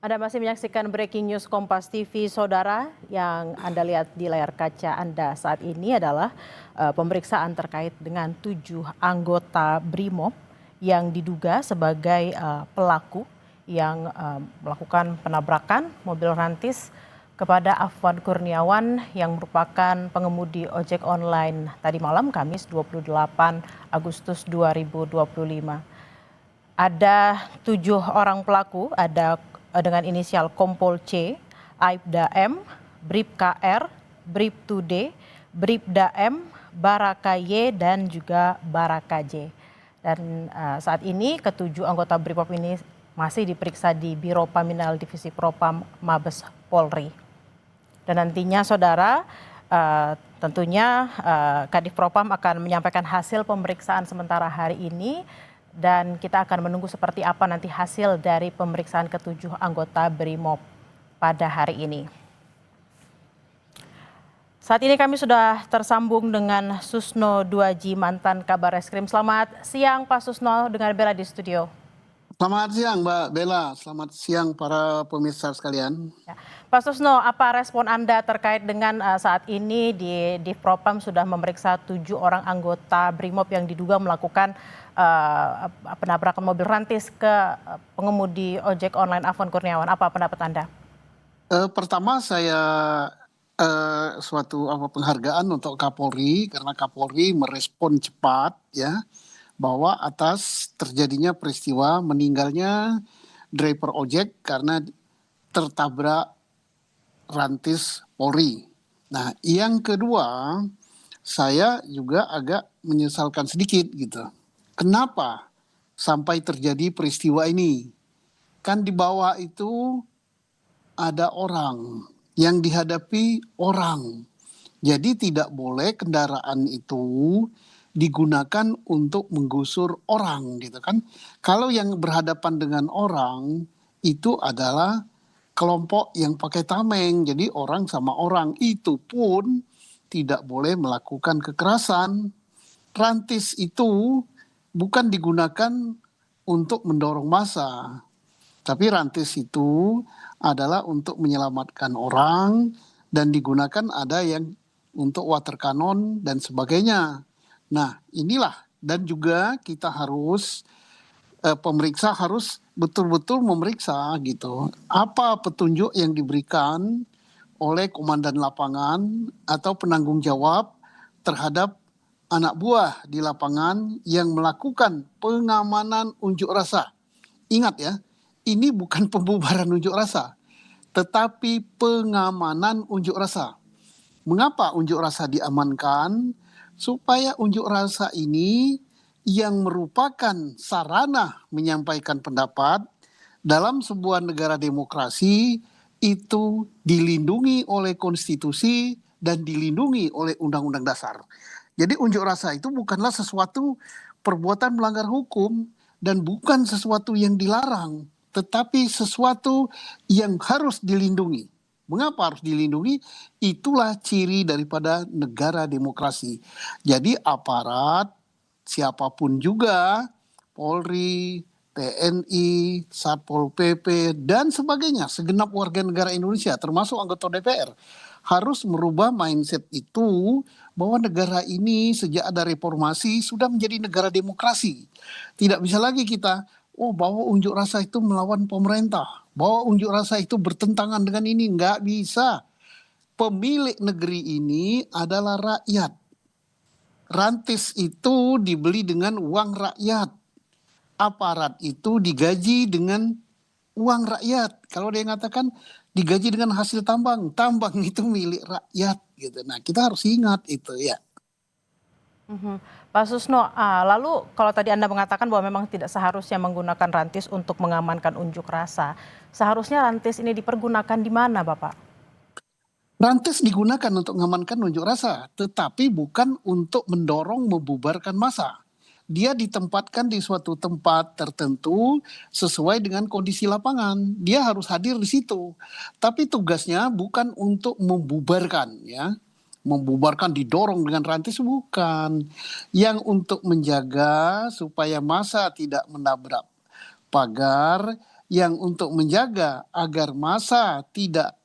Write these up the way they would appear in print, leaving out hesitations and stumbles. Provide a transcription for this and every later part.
Anda masih menyaksikan Breaking News Kompas TV, Saudara. Yang Anda lihat di layar kaca Anda saat ini adalah pemeriksaan terkait dengan 7 anggota BRIMOB yang diduga sebagai pelaku yang melakukan penabrakan mobil rantis kepada Afwan Kurniawan yang merupakan pengemudi ojek online tadi malam Kamis 28 Agustus 2025. Ada 7 orang pelaku, ada dengan inisial Kompol C, Aibda M, Bribka R, Bribtu D, Bribda M, Baraka Y, dan juga Baraka J. Dan saat ini ketujuh anggota BRIMOB ini masih diperiksa di Biro Paminal Divisi Propam Mabes Polri. Dan nantinya saudara, tentunya Kadif Propam akan menyampaikan hasil pemeriksaan sementara hari ini. Dan kita akan menunggu seperti apa nanti hasil dari pemeriksaan ketujuh anggota BRIMOB pada hari ini. Saat ini kami sudah tersambung dengan Susno Duaji, mantan Kabar Eskrim. Selamat siang Pak Susno, dengan Bella di studio. Selamat siang Mbak Bella, selamat siang para pemirsa sekalian. Ya. Pak Susno, apa respon Anda terkait dengan saat ini di Propam sudah memeriksa 7 orang anggota BRIMOB yang diduga melakukan penabrakan mobil rantis ke pengemudi ojek online Afwan Kurniawan. Apa pendapat Anda? Pertama saya suatu penghargaan untuk Kapolri karena Kapolri merespon cepat ya bahwa atas terjadinya peristiwa meninggalnya driver ojek karena tertabrak rantis Polri. Nah, yang kedua saya juga agak menyesalkan sedikit gitu. Kenapa sampai terjadi peristiwa ini? Kan di bawah itu ada orang, yang dihadapi orang. Jadi tidak boleh kendaraan itu digunakan untuk menggusur orang gitu kan. Kalau yang berhadapan dengan orang itu adalah kelompok yang pakai tameng. Jadi orang sama orang, itu pun tidak boleh melakukan kekerasan. Rantis itu bukan digunakan untuk mendorong massa, tapi rantis itu adalah untuk menyelamatkan orang dan digunakan ada yang untuk water cannon dan sebagainya. Nah, inilah, dan juga kita harus pemeriksa harus betul-betul memeriksa gitu. Apa petunjuk yang diberikan oleh komandan lapangan atau penanggung jawab terhadap anak buah di lapangan yang melakukan pengamanan unjuk rasa. Ingat ya, ini bukan pembubaran unjuk rasa, tetapi pengamanan unjuk rasa. Mengapa unjuk rasa diamankan? Supaya unjuk rasa ini yang merupakan sarana menyampaikan pendapat dalam sebuah negara demokrasi itu dilindungi oleh konstitusi dan dilindungi oleh undang-undang dasar. Jadi unjuk rasa itu bukanlah sesuatu perbuatan melanggar hukum dan bukan sesuatu yang dilarang, tetapi sesuatu yang harus dilindungi. Mengapa harus dilindungi? Itulah ciri daripada negara demokrasi. Jadi aparat, siapapun juga, Polri, TNI, Satpol PP, dan sebagainya, segenap warga negara Indonesia, termasuk anggota DPR, harus merubah mindset itu bahwa negara ini sejak ada reformasi sudah menjadi negara demokrasi. Tidak bisa lagi kita, bahwa unjuk rasa itu melawan pemerintah, bahwa unjuk rasa itu bertentangan dengan ini. Nggak bisa. Pemilik negeri ini adalah rakyat. Rantis itu dibeli dengan uang rakyat. Aparat itu digaji dengan uang rakyat. Kalau dia mengatakan digaji dengan hasil tambang, tambang itu milik rakyat gitu. Nah, kita harus ingat itu ya. Pak Susno, lalu kalau tadi Anda mengatakan bahwa memang tidak seharusnya menggunakan rantis untuk mengamankan unjuk rasa, seharusnya rantis ini dipergunakan di mana, Bapak? Rantis digunakan untuk mengamankan unjuk rasa, tetapi bukan untuk mendorong membubarkan massa. Dia ditempatkan di suatu tempat tertentu sesuai dengan kondisi lapangan. Dia harus hadir di situ. Tapi tugasnya bukan untuk membubarkan ya. Membubarkan didorong dengan rantis bukan. Yang untuk menjaga supaya massa tidak menabrak pagar, yang untuk menjaga agar massa tidak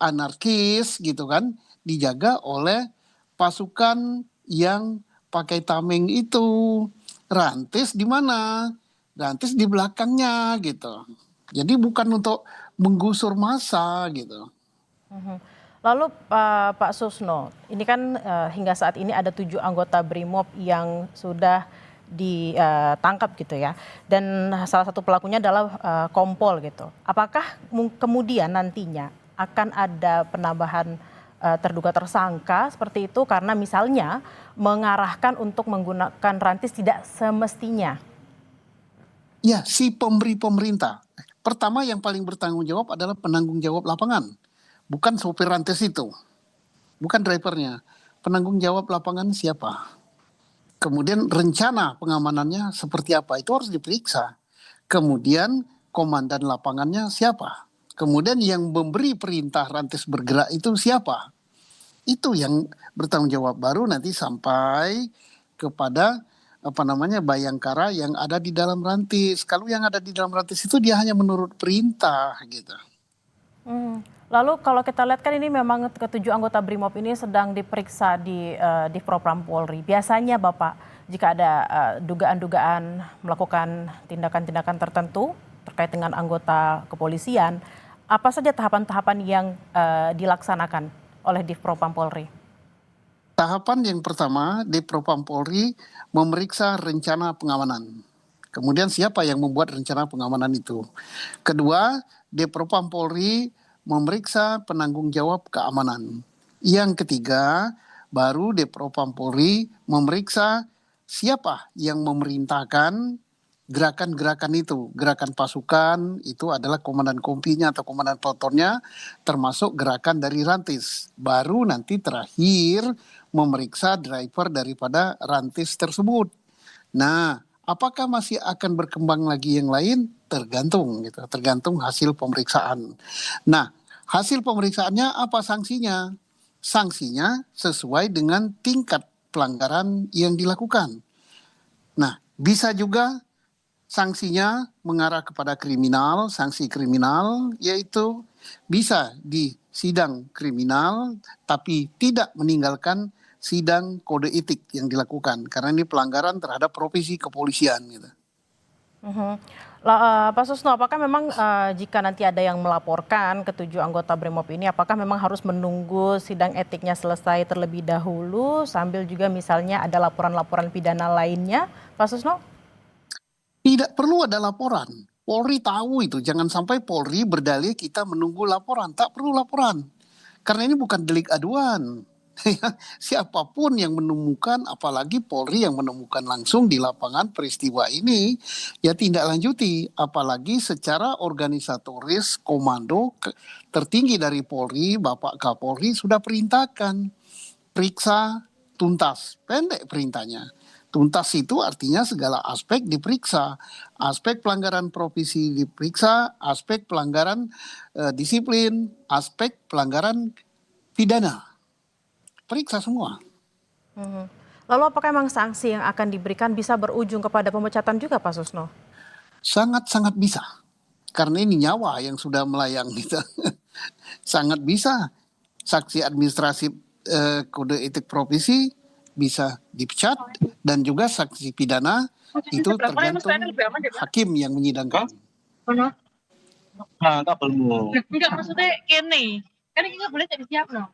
anarkis gitu kan, dijaga oleh pasukan yang pakai tameng itu. Rantis di mana? Rantis di belakangnya gitu. Jadi bukan untuk menggusur massa gitu. Mhm. Lalu Pak Susno, ini kan hingga saat ini ada 7 anggota BRIMOB yang sudah ditangkap gitu ya. Dan salah satu pelakunya adalah kompol gitu. Apakah kemudian nantinya akan ada penambahan terduga tersangka seperti itu karena misalnya mengarahkan untuk menggunakan rantis tidak semestinya? Ya, si pemberi pemerintah. Pertama yang paling bertanggung jawab adalah penanggung jawab lapangan. Bukan sopir rantis itu. Bukan drivernya. Penanggung jawab lapangan siapa? Kemudian rencana pengamanannya seperti apa? Itu harus diperiksa. Kemudian komandan lapangannya siapa? Kemudian yang memberi perintah rantis bergerak itu siapa? Itu yang bertanggung jawab, baru nanti sampai kepada Bayangkara yang ada di dalam rantis. Kalau yang ada di dalam rantis itu dia hanya menurut perintah gitu. Lalu kalau kita lihat kan ini memang ketujuh anggota BRIMOB ini sedang diperiksa di Propam Polri. Biasanya Bapak jika ada dugaan-dugaan melakukan tindakan-tindakan tertentu terkait dengan anggota kepolisian, apa saja tahapan-tahapan yang dilaksanakan oleh Divpropam Polri? Tahapan yang pertama di Propam Polri memeriksa rencana pengamanan. Kemudian siapa yang membuat rencana pengamanan itu. Kedua, di Propam Polri memeriksa penanggung jawab keamanan. Yang ketiga, baru di Propam Polri memeriksa siapa yang memerintahkan gerakan-gerakan itu. Gerakan pasukan itu adalah komandan kompinya atau komandan pelotonnya, termasuk gerakan dari rantis. Baru nanti terakhir memeriksa driver daripada rantis tersebut. Nah, apakah masih akan berkembang lagi yang lain? Tergantung gitu, tergantung hasil pemeriksaan. Nah, hasil pemeriksaannya apa sanksinya? Sanksinya sesuai dengan tingkat pelanggaran yang dilakukan. Nah, bisa juga sanksinya mengarah kepada kriminal, sanksi kriminal, yaitu bisa di sidang kriminal, tapi tidak meninggalkan sidang kode etik yang dilakukan, karena ini pelanggaran terhadap profesi kepolisian gitu. Mhm. Pak Susno, apakah memang jika nanti ada yang melaporkan ketujuh anggota BRIMOB ini, apakah memang harus menunggu sidang etiknya selesai terlebih dahulu, sambil juga misalnya ada laporan-laporan pidana lainnya, Pak Susno? Tidak perlu ada laporan. Polri tahu itu, jangan sampai Polri berdalih kita menunggu laporan, tak perlu laporan. Karena ini bukan delik aduan. Siapapun yang menemukan, apalagi Polri yang menemukan langsung di lapangan peristiwa ini, ya tindak lanjuti. Apalagi secara organisatoris komando tertinggi dari Polri, Bapak Kapolri sudah perintahkan periksa tuntas, pendek perintahnya. Tuntas itu artinya segala aspek diperiksa, aspek pelanggaran profesi diperiksa, aspek pelanggaran disiplin, aspek pelanggaran pidana, periksa semua. Mhm. Lalu apakah memang sanksi yang akan diberikan bisa berujung kepada pemecatan juga, Pak Susno? Sangat-sangat bisa, karena ini nyawa yang sudah melayang gitu. Sangat bisa. Saksi administrasi kode etik profesi bisa dipecat, dan juga saksi pidana itu tergantung hakim yang menyidangkan. Nah, kabelmu. Enggak, maksudnya gini, kan ini nggak boleh jadi siap loh.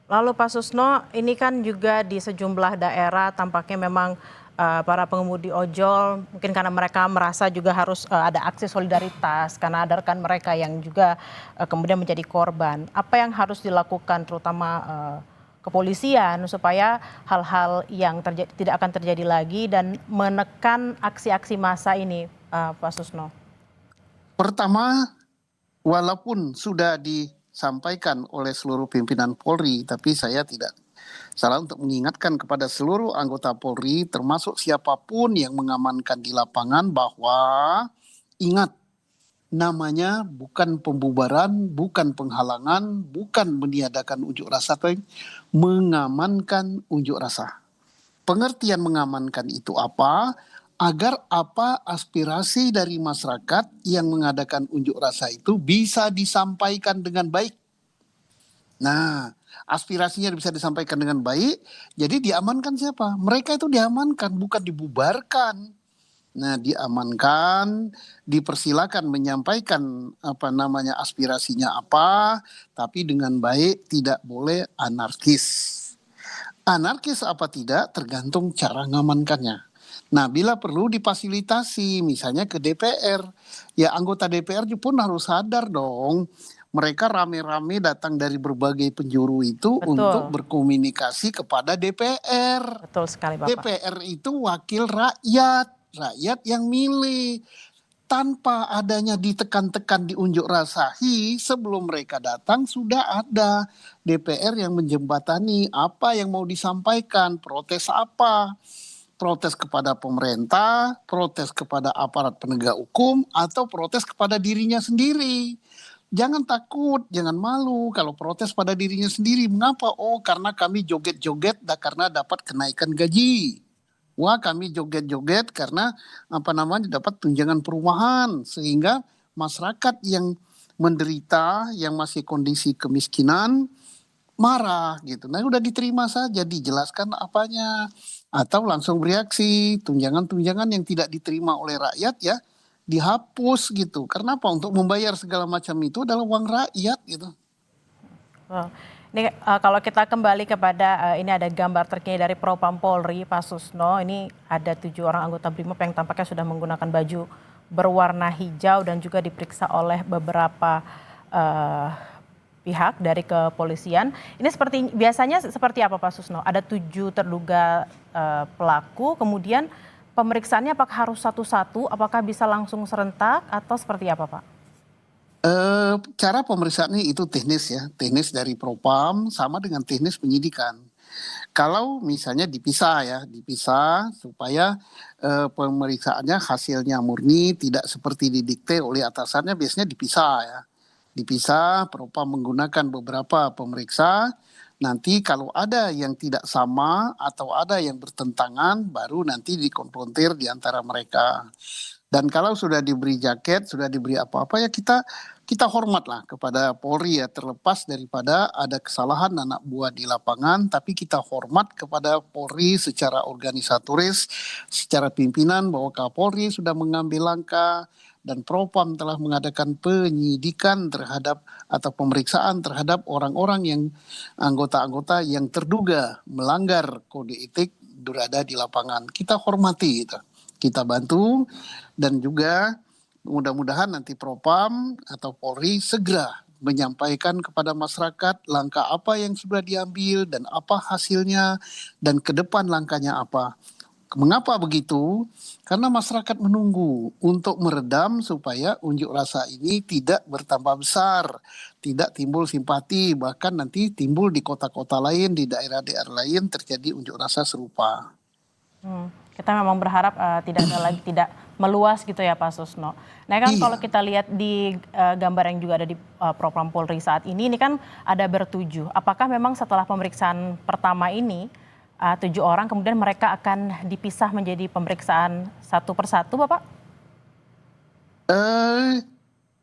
Lalu Pak Susno, ini kan juga di sejumlah daerah tampaknya memang para pengemudi ojol mungkin karena mereka merasa juga harus ada aksi solidaritas karena ada rekan mereka yang juga kemudian menjadi korban. Apa yang harus dilakukan terutama kepolisian supaya hal-hal yang tidak akan terjadi lagi dan menekan aksi-aksi massa ini, Pak Susno? Pertama, walaupun sudah disampaikan oleh seluruh pimpinan Polri, tapi saya tidak salah untuk mengingatkan kepada seluruh anggota Polri, termasuk siapapun yang mengamankan di lapangan, bahwa ingat, namanya bukan pembubaran, bukan penghalangan, bukan meniadakan unjuk rasa, tapi mengamankan unjuk rasa. Pengertian mengamankan itu apa? agar apa aspirasi dari masyarakat yang mengadakan unjuk rasa itu bisa disampaikan dengan baik. Nah, aspirasinya bisa disampaikan dengan baik, jadi diamankan siapa? Mereka itu diamankan, bukan dibubarkan. Nah, diamankan, dipersilakan menyampaikan aspirasinya apa, tapi dengan baik, tidak boleh anarkis. Anarkis apa tidak tergantung cara ngamankannya. Nah, bila perlu difasilitasi, misalnya ke DPR, ya anggota DPR pun harus sadar dong, mereka rame-rame datang dari berbagai penjuru itu untuk Betul, berkomunikasi kepada DPR. betul sekali Bapak. DPR itu wakil rakyat, rakyat yang milih. Tanpa adanya ditekan-tekan diunjuk rasahi, sebelum mereka datang sudah ada DPR yang menjembatani apa yang mau disampaikan, protes apa, protes kepada pemerintah, protes kepada aparat penegak hukum, atau protes kepada dirinya sendiri. Jangan takut, jangan malu kalau protes pada dirinya sendiri. Mengapa? Oh, karena kami joget-joget karena dapat kenaikan gaji. Wah, kami joget-joget karena dapat tunjangan perumahan, sehingga masyarakat yang menderita, yang masih kondisi kemiskinan marah gitu. Nah, udah diterima saja, dijelaskan apanya, atau langsung bereaksi. Tunjangan-tunjangan yang tidak diterima oleh rakyat ya dihapus gitu. Karena apa? Untuk membayar segala macam itu adalah uang rakyat gitu. Oh, ini kalau kita kembali kepada ini ada gambar terkini dari Propam Polri, Pak Susno. Ini ada 7 orang anggota BRIMOB yang tampaknya sudah menggunakan baju berwarna hijau dan juga diperiksa oleh beberapa pihak dari kepolisian. Ini biasanya seperti apa Pak Susno? Ada 7 terduga pelaku, kemudian pemeriksaannya apakah harus satu-satu, apakah bisa langsung serentak atau seperti apa Pak? Cara pemeriksaannya itu teknis ya, teknis dari Propam sama dengan teknis penyidikan. Kalau misalnya dipisah supaya pemeriksaannya hasilnya murni, tidak seperti didikte oleh atasannya, biasanya dipisah ya. Dipisah, Propam menggunakan beberapa pemeriksa. Nanti kalau ada yang tidak sama atau ada yang bertentangan, baru nanti dikonfrontir di antara mereka. Dan kalau sudah diberi jaket, sudah diberi apa-apa ya kita hormatlah kepada Polri ya, terlepas daripada ada kesalahan anak buah di lapangan, tapi kita hormat kepada Polri secara organisatoris, secara pimpinan, bahwa Kapolri sudah mengambil langkah dan Propam telah mengadakan penyidikan terhadap atau pemeriksaan terhadap orang-orang yang anggota-anggota yang terduga melanggar kode etik berada di lapangan. Kita hormati itu. Kita bantu, dan juga mudah-mudahan nanti Propam atau Polri segera menyampaikan kepada masyarakat langkah apa yang sudah diambil dan apa hasilnya dan ke depan langkahnya apa. Mengapa begitu? Karena masyarakat menunggu untuk meredam supaya unjuk rasa ini tidak bertambah besar, tidak timbul simpati, bahkan nanti timbul di kota-kota lain, di daerah-daerah lain terjadi unjuk rasa serupa. Kita memang berharap tidak meluas gitu ya Pak Susno. Nah kan Iya. kalau kita lihat di gambar yang juga ada di Propam Polri saat ini kan ada bertujuh. Apakah memang setelah pemeriksaan pertama ini 7 orang kemudian mereka akan dipisah menjadi pemeriksaan satu persatu Bapak? Eh,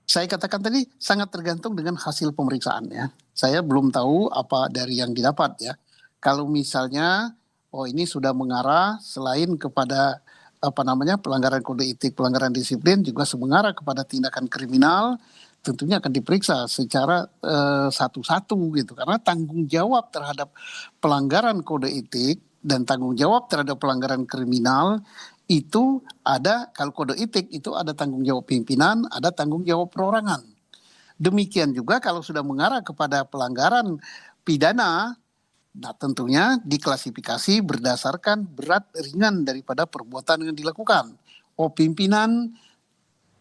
saya katakan tadi sangat tergantung dengan hasil pemeriksaan ya. Saya belum tahu apa dari yang didapat ya. Kalau misalnya ini sudah mengarah selain kepada pelanggaran kode etik, pelanggaran disiplin, juga mengarah kepada tindakan kriminal, tentunya akan diperiksa secara satu-satu gitu. Karena tanggung jawab terhadap pelanggaran kode etik dan tanggung jawab terhadap pelanggaran kriminal itu ada, kalau kode etik itu ada tanggung jawab pimpinan, ada tanggung jawab perorangan. Demikian juga kalau sudah mengarah kepada pelanggaran pidana, nah tentunya diklasifikasi berdasarkan berat ringan daripada perbuatan yang dilakukan. Oh, pimpinan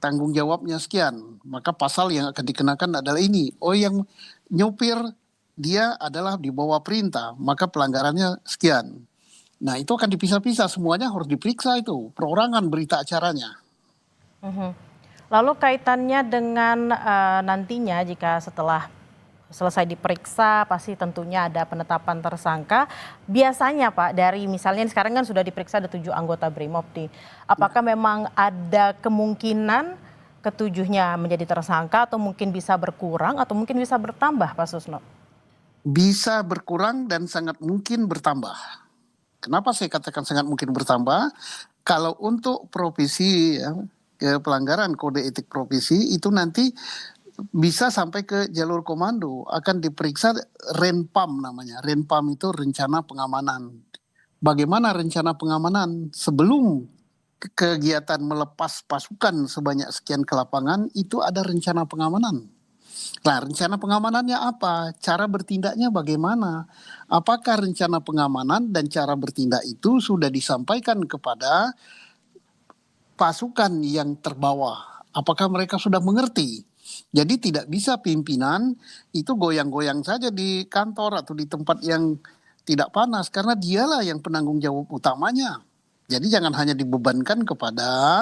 tanggung jawabnya sekian, maka pasal yang akan dikenakan adalah ini. Oh, yang nyopir dia adalah di bawah perintah, maka pelanggarannya sekian. Nah, itu akan dipisah-pisah, semuanya harus diperiksa itu, perorangan berita acaranya. Mhm. Lalu kaitannya dengan nantinya jika setelah selesai diperiksa pasti tentunya ada penetapan tersangka. Biasanya Pak, dari misalnya sekarang kan sudah diperiksa ada 7 anggota BRIMOB nih. Apakah memang ada kemungkinan ketujuhnya menjadi tersangka atau mungkin bisa berkurang atau mungkin bisa bertambah Pak Susno? Bisa berkurang dan sangat mungkin bertambah. Kenapa saya katakan sangat mungkin bertambah? Kalau untuk provisi ya, pelanggaran kode etik provisi itu nanti bisa sampai ke jalur komando, akan diperiksa Renpam namanya. Renpam itu rencana pengamanan. Bagaimana rencana pengamanan sebelum kegiatan melepas pasukan sebanyak sekian ke lapangan itu ada rencana pengamanan. Nah, rencana pengamanannya apa? Cara bertindaknya bagaimana? Apakah rencana pengamanan dan cara bertindak itu sudah disampaikan kepada pasukan yang terbawa? Apakah mereka sudah mengerti? Jadi tidak bisa pimpinan itu goyang-goyang saja di kantor atau di tempat yang tidak panas karena dialah yang penanggung jawab utamanya. Jadi jangan hanya dibebankan kepada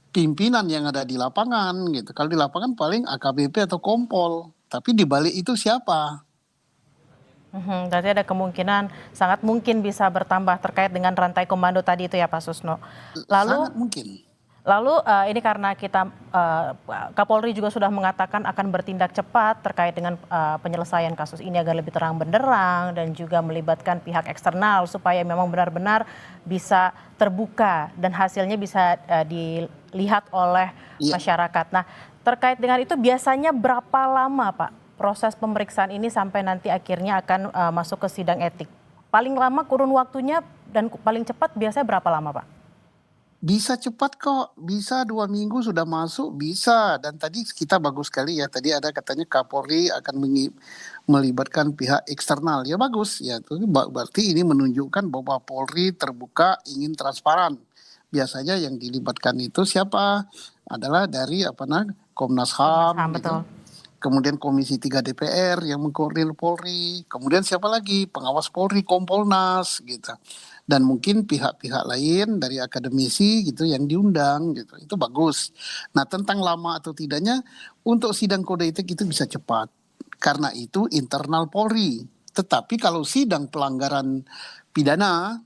pimpinan yang ada di lapangan gitu. Kalau di lapangan paling AKBP atau Kompol, tapi di balik itu siapa? Berarti ada kemungkinan sangat mungkin bisa bertambah terkait dengan rantai komando tadi itu ya Pak Susno. Lalu Sangat mungkin. Ini karena kita Kapolri juga sudah mengatakan akan bertindak cepat terkait dengan penyelesaian kasus ini agar lebih terang benderang dan juga melibatkan pihak eksternal supaya memang benar-benar bisa terbuka dan hasilnya bisa dilihat oleh masyarakat. Nah, terkait dengan itu biasanya berapa lama Pak proses pemeriksaan ini sampai nanti akhirnya akan masuk ke sidang etik? Paling lama kurun waktunya dan paling cepat biasanya berapa lama Pak? Bisa cepat kok, bisa 2 minggu sudah masuk, bisa. Dan tadi kita bagus sekali ya, tadi ada katanya Kapolri akan melibatkan pihak eksternal. Ya bagus, ya itu berarti ini menunjukkan bahwa Polri terbuka, ingin transparan. Biasanya yang dilibatkan itu siapa? Adalah dari Komnas HAM, Komnas HAM, gitu. betul. Kemudian Komisi 3 DPR yang mengkoordinir Polri, kemudian siapa lagi? Pengawas Polri, Kompolnas gitu. Dan mungkin pihak-pihak lain dari akademisi gitu yang diundang gitu. Itu bagus. Nah, tentang lama atau tidaknya untuk sidang kode etik itu bisa cepat. Karena itu internal Polri. Tetapi kalau sidang pelanggaran pidana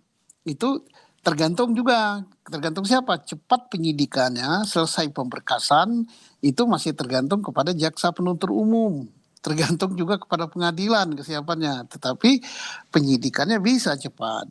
itu tergantung juga, tergantung siapa, cepat penyidikannya, selesai pemberkasan, itu masih tergantung kepada jaksa penuntut umum. Tergantung juga kepada pengadilan kesiapannya. Tetapi penyidikannya bisa cepat.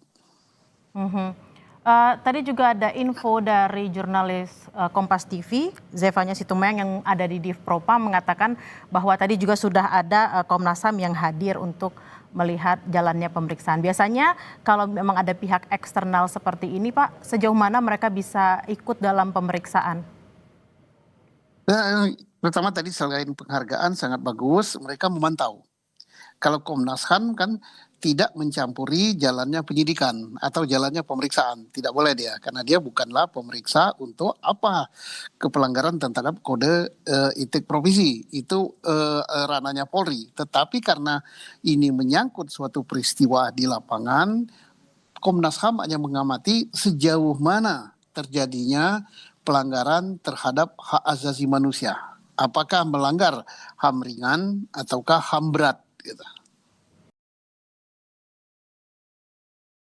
Tadi juga ada info dari jurnalis Kompas TV, Zevanya Situmeng yang ada di Divpropam mengatakan bahwa tadi juga sudah ada Komnas HAM yang hadir untuk melihat jalannya pemeriksaan. Biasanya kalau memang ada pihak eksternal seperti ini Pak, sejauh mana mereka bisa ikut dalam pemeriksaan? Nah, pertama tadi selain penghargaan sangat bagus, mereka memantau. Kalau Komnas HAM kan tidak mencampuri jalannya penyidikan atau jalannya pemeriksaan. Tidak boleh dia, karena dia bukanlah pemeriksa untuk apa kepelanggaran tentang kode etik profesi. Itu ranahnya Polri. Tetapi karena ini menyangkut suatu peristiwa di lapangan, Komnas HAM hanya mengamati sejauh mana terjadinya pelanggaran terhadap hak asasi manusia. Apakah melanggar HAM ringan ataukah HAM berat gitu.